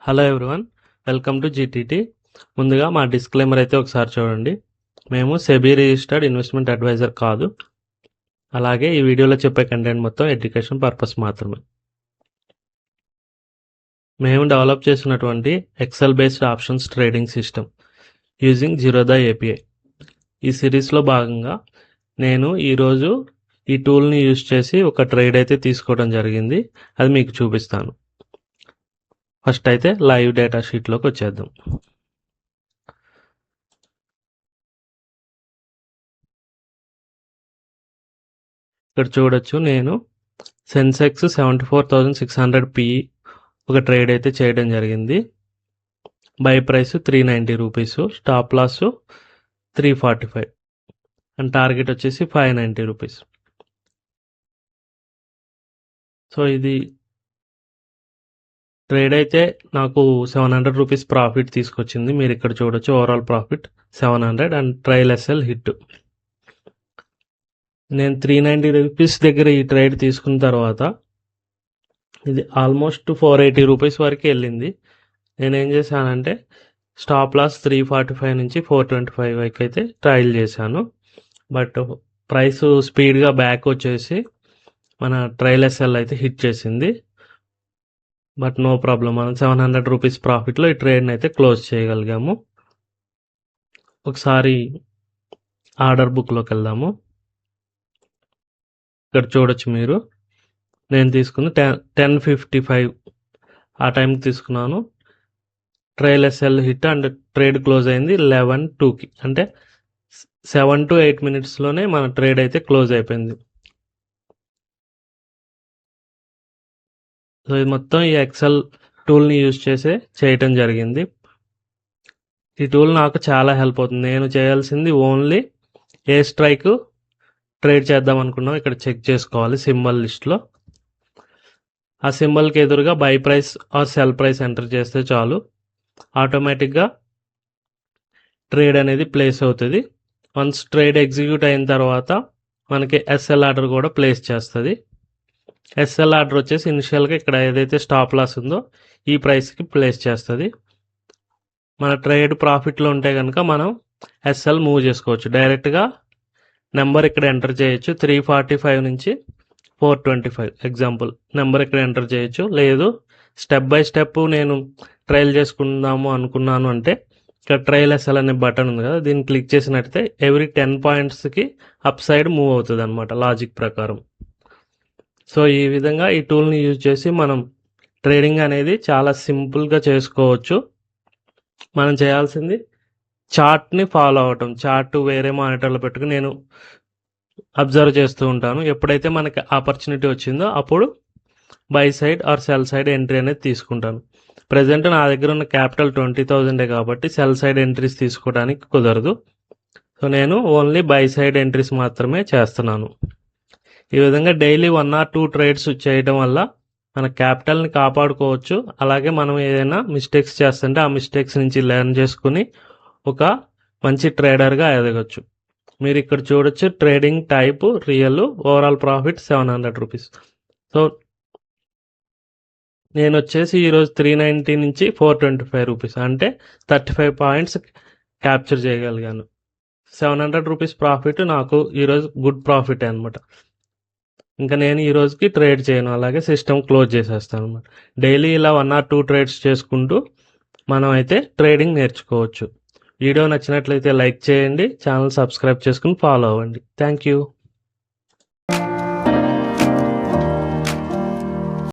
Hello everyone, welcome to GTT. ముందుగా మా disclaimer అయితే ఒకసారి చూడండి. మేము సెబీ రిజిస్టర్డ్ ఇన్వెస్ట్మెంట్ అడ్వైజర్ కాదు. అలాగే ఈ వీడియోలో చెప్పే కంటెంట్ మొత్తం ఎడ్యుకేషన్ పర్పస్ మాత్రమే. మేము డెవలప్ చేసినటువంటి Excel based options trading system using Zerodha API. ఈ సిరీస్లో భాగంగా నేను ఈరోజు ఈ టూల్ని యూజ్ చేసి ఒక ట్రేడ్ అయితే తీసుకోవడం జరిగింది. అది మీకు చూపిస్తాను. ఫస్ట్ అయితే లైవ్ డేటా షీట్లోకి వచ్చేద్దాం. ఇక్కడ చూడొచ్చు, నేను సెన్సెక్స్ 74,600 PE ఒక ట్రేడ్ అయితే చేయడం జరిగింది. Buy price 390 rupees, stop loss 345 and target వచ్చేసి 590 రూపీస్. సో ఇది ట్రేడ్ అయితే నాకు 700 రూపీస్ ప్రాఫిట్ తీసుకొచ్చింది. మీరు ఇక్కడ చూడొచ్చు, overall profit 700 and trail SL hit. నేను 390 రూపీస్ దగ్గర ఈ ట్రేడ్ తీసుకున్న తర్వాత ఇది ఆల్మోస్ట్ 480 రూపీస్ వరకు వెళ్ళింది. నేనేం చేశానంటే స్టాప్ లాస్ 345 నుంచి 425 వరకు అయితే ట్రయల్ చేశాను. బట్ ప్రైస్ స్పీడ్గా బ్యాక్ వచ్చేసి మన ట్రయల్ ఎస్ఎల్ అయితే హిట్ చేసింది. బట్ నో ప్రాబ్లం, మనం 700 రూపీస్ ప్రాఫిట్లో ఈ ట్రేడ్ని అయితే క్లోజ్ చేయగలిగాము. ఒకసారి ఆర్డర్ బుక్లోకి వెళ్దాము. ఇక్కడ చూడొచ్చు మీరు, నేను తీసుకుంది 10:55 ఆ టైంకి తీసుకున్నాను. Trail SL hit and trade close అయింది 11:02కి. అంటే 7 to 8 మినిట్స్లోనే మన ట్రేడ్ అయితే క్లోజ్ అయిపోయింది. సో ఇది మొత్తం ఈ ఎక్సెల్ టూల్ని యూజ్ చేసే చేయటం జరిగింది. ఈ టూల్ నాకు చాలా హెల్ప్ అవుతుంది. నేను చేయాల్సింది ఓన్లీ ఏ స్ట్రైక్ ట్రేడ్ చేద్దాం అనుకున్నాం ఇక్కడ చెక్ చేసుకోవాలి సింబల్ లిస్ట్లో. ఆ సింబల్కి ఎదురుగా buy price or sell price enter చేస్తే చాలు, ఆటోమేటిక్గా ట్రేడ్ అనేది ప్లేస్ అవుతుంది. వన్స్ ట్రేడ్ ఎగ్జిక్యూట్ అయిన తర్వాత మనకి ఎస్ఎల్ ఆర్డర్ కూడా ప్లేస్ చేస్తుంది. ఎస్ఎల్ ఆర్డర్ వచ్చేసి ఇనిషియల్గా ఇక్కడ ఏదైతే స్టాప్ లాస్ ఉందో ఈ ప్రైస్కి ప్లేస్ చేస్తుంది. మన ట్రేడ్ ప్రాఫిట్లో ఉంటే కనుక మనం ఎస్ఎల్ మూవ్ చేసుకోవచ్చు. డైరెక్ట్గా నెంబర్ ఇక్కడ ఎంటర్ చేయొచ్చు, 345 నుంచి 425 ఎగ్జాంపుల్ నెంబర్ ఇక్కడ ఎంటర్ చేయొచ్చు. లేదు స్టెప్ బై స్టెప్ నేను ట్రయల్ చేసుకుందాము అనుకున్నాను అంటే ఇక్కడ ట్రయల్ ఎస్ఎల్ అనే బటన్ ఉంది కదా, దీన్ని క్లిక్ చేసినట్టయితే ఎవ్రీ 10 పాయింట్స్కి అప్ సైడ్ మూవ్ అవుతుంది అనమాట లాజిక్ ప్రకారం. సో ఈ విధంగా ఈ టూల్ని యూజ్ చేసి మనం ట్రేడింగ్ అనేది చాలా సింపుల్గా చేసుకోవచ్చు. మనం చేయాల్సింది చార్ట్ని ఫాలో అవటం. చార్ట్ వేరే మానిటర్లో పెట్టుకుని నేను అబ్జర్వ్ చేస్తూ ఉంటాను. ఎప్పుడైతే మనకి ఆపర్చునిటీ వచ్చిందో అప్పుడు buy side or sell side entry అనేది తీసుకుంటాను. ప్రజెంట్ నా దగ్గర ఉన్న క్యాపిటల్ 20,000 కాబట్టి సెల్ సైడ్ ఎంట్రీస్ తీసుకోవడానికి కుదరదు. సో నేను ఓన్లీ బై సైడ్ ఎంట్రీస్ మాత్రమే చేస్తున్నాను. ఈ విధంగా డైలీ 1 or 2 ట్రేడ్స్ చేయడం వల్ల మన క్యాపిటల్ని కాపాడుకోవచ్చు. అలాగే మనం ఏదైనా మిస్టేక్స్ చేస్తుంటే ఆ మిస్టేక్స్ నుంచి లెర్న్ చేసుకుని ఒక మంచి ట్రేడర్గా ఎదగచ్చు. మీరు ఇక్కడ చూడొచ్చు, trading type real, overall profit 700 rupees. So నేను వచ్చేసి ఈరోజు 390 నుంచి 425 రూపీస్ అంటే 35 పాయింట్స్ క్యాప్చర్ చేయగలిగాను. 700 రూపీస్ ప్రాఫిట్ నాకు ఈరోజు గుడ్ ప్రాఫిట్ అనమాట. ఇంకా నేను ఈ రోజుకి ట్రేడ్ చేయను, అలాగే సిస్టమ్ క్లోజ్ చేసేస్తాను అనమాట. డైలీ ఇలా 1 or 2 ట్రేడ్స్ చేసుకుంటూ మనం అయితే ట్రేడింగ్ నేర్చుకోవచ్చు. వీడియో నచ్చినట్లయితే లైక్ చేయండి, ఛానల్ సబ్స్క్రైబ్ చేసుకుని ఫాలో అవ్వండి. Thank you.